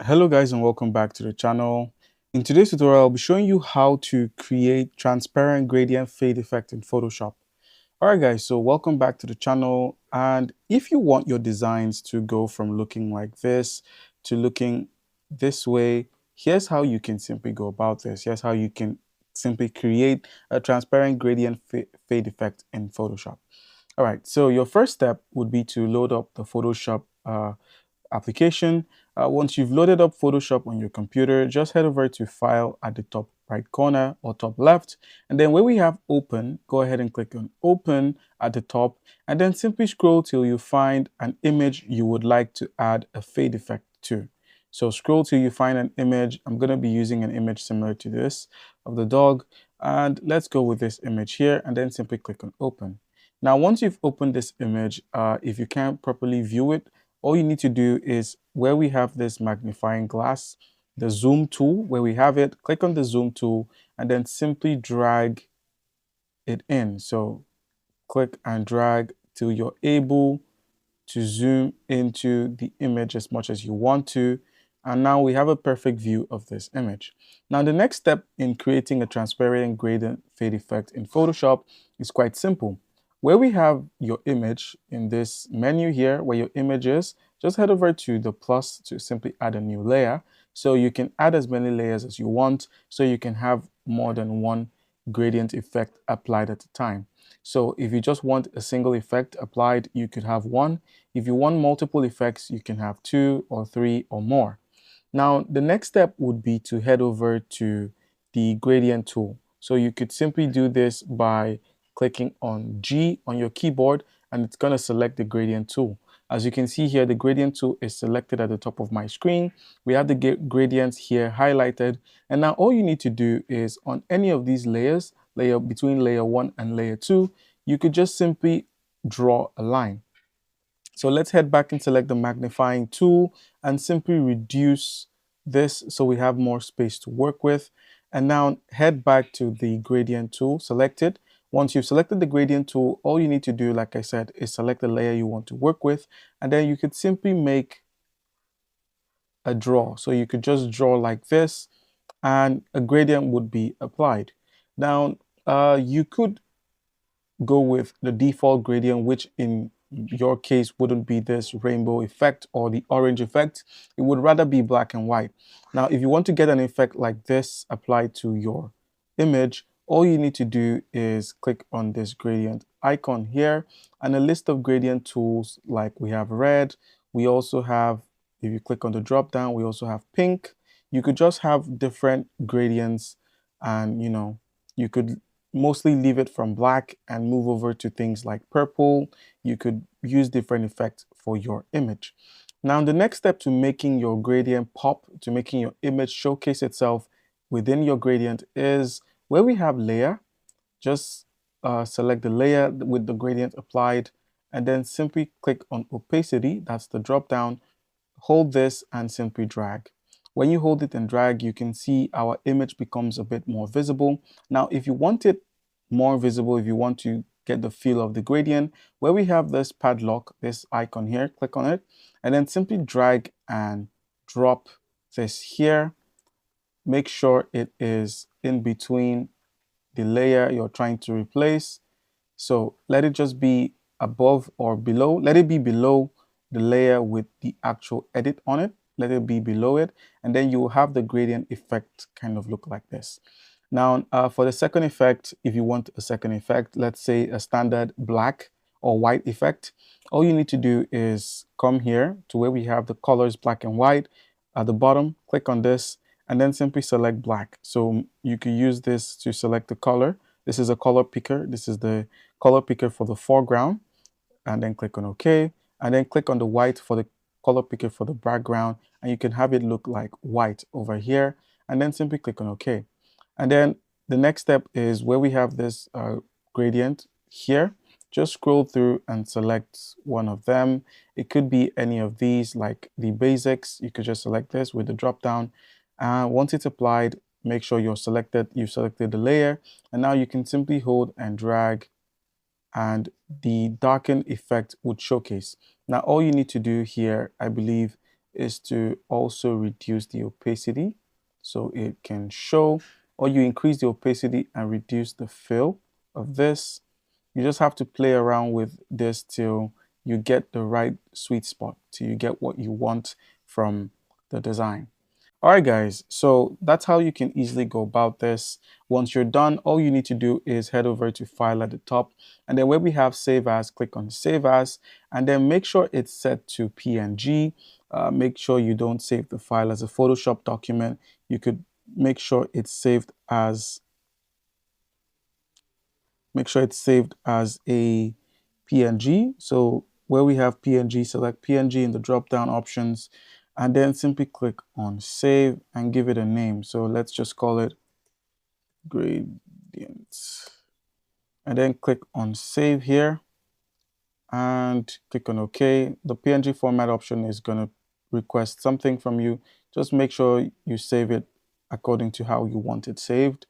Hello guys and welcome back to the channel. In today's tutorial, I'll be showing you how to create transparent gradient fade effect in Photoshop. Alright guys, so welcome back to the channel, and if you want your designs to go from looking like this to looking this way, here's how you can simply go about this. Here's how you can simply create a transparent gradient fade effect in Photoshop. Alright, so your first step would be to load up the Photoshop application. Once you've loaded up Photoshop on your computer, just head over to File at the top right corner or top left. And then where we have Open, go ahead and click on Open at the top. And then simply scroll till you find an image you would like to add a fade effect to. So scroll till you find an image. I'm going to be using an image similar to this of the dog. And let's go with this image here and then simply click on Open. Now, once you've opened this image, if you can't properly view it, all you need to do is where we have this magnifying glass, the zoom tool, where we have it, click on the zoom tool and then simply drag it in. So click and drag till you're able to zoom into the image as much as you want to. And now we have a perfect view of this image. Now, the next step in creating a transparent gradient fade effect in Photoshop is quite simple. Where we have your image in this menu here, where your image is, just head over to the plus to simply add a new layer. So you can add as many layers as you want, so you can have more than one gradient effect applied at a time. So if you just want a single effect applied, you could have one. If you want multiple effects, you can have 2 or 3 or more. Now, the next step would be to head over to the gradient tool. So you could simply do this by clicking on G on your keyboard, and it's going to select the gradient tool. As you can see here, the gradient tool is selected at the top of my screen. We have the gradients here highlighted. And now all you need to do is on any of these layers, between layer 1 and layer 2, you could just simply draw a line. So let's head back and select the magnifying tool and simply reduce this so we have more space to work with. And now head back to the gradient tool, select it. Once you've selected the gradient tool, all you need to do, like I said, is select the layer you want to work with. And then you could simply make a draw. So you could just draw like this and a gradient would be applied. Now, you could go with the default gradient, which in your case wouldn't be this rainbow effect or the orange effect. It would rather be black and white. Now, if you want to get an effect like this applied to your image, all you need to do is click on this gradient icon here and a list of gradient tools, like we have red. We also have, if you click on the drop down, we also have pink. You could just have different gradients, and you could mostly leave it from black and move over to things like purple. You could use different effects for your image. Now, the next step to making your gradient pop, to making your image showcase itself within your gradient, is where we have layer. Just select the layer with the gradient applied and then simply click on opacity. That's the drop down. Hold this and simply drag. When you hold it and drag, you can see our image becomes a bit more visible. Now, if you want it more visible, if you want to get the feel of the gradient, where we have this padlock, this icon here, click on it, and then simply drag and drop this here. Make sure it is in between the layer you're trying to replace. So let it just be above or below. Let it be below the layer with the actual edit on it. Let it be below it. And then you will have the gradient effect kind of look like this. Now, for the second effect, if you want a second effect, let's say a standard black or white effect, all you need to do is come here to where we have the colors black and white at the bottom, click on this, and then simply select black. So you can use this to select the color. This is a color picker. This is the color picker for the foreground, and then click on OK, and then click on the white for the color picker for the background, and you can have it look like white over here, and then simply click on OK. And then the next step is where we have this gradient here. Just scroll through and select one of them. It could be any of these, like the basics. You could just select this with the drop down. Once it's applied, make sure you've selected the layer, and now you can simply hold and drag and the darken effect would showcase. Now all you need to do here, I believe, is to also reduce the opacity so it can show, or you increase the opacity and reduce the fill of this. You just have to play around with this till you get the right sweet spot, till you get what you want from the design. All right, guys, so that's how you can easily go about this. Once you're done, all you need to do is head over to File at the top, and then where we have Save As, click on Save As, and then make sure it's set to PNG. Make sure you don't save the file as a Photoshop document. You could make sure it's saved as a PNG. So where we have PNG, select PNG in the drop-down options, and then simply click on Save and give it a name. So let's just call it Gradient. And then click on Save here and click on OK. The PNG format option is going to request something from you. Just make sure you save it according to how you want it saved.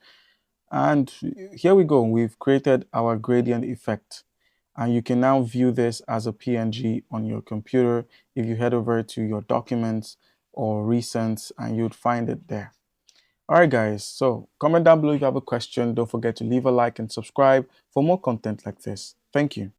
And here we go. We've created our gradient effect. And you can now view this as a PNG on your computer if you head over to your documents or recents, and you'd find it there. All right, guys. So comment down below if you have a question. Don't forget to leave a like and subscribe for more content like this. Thank you.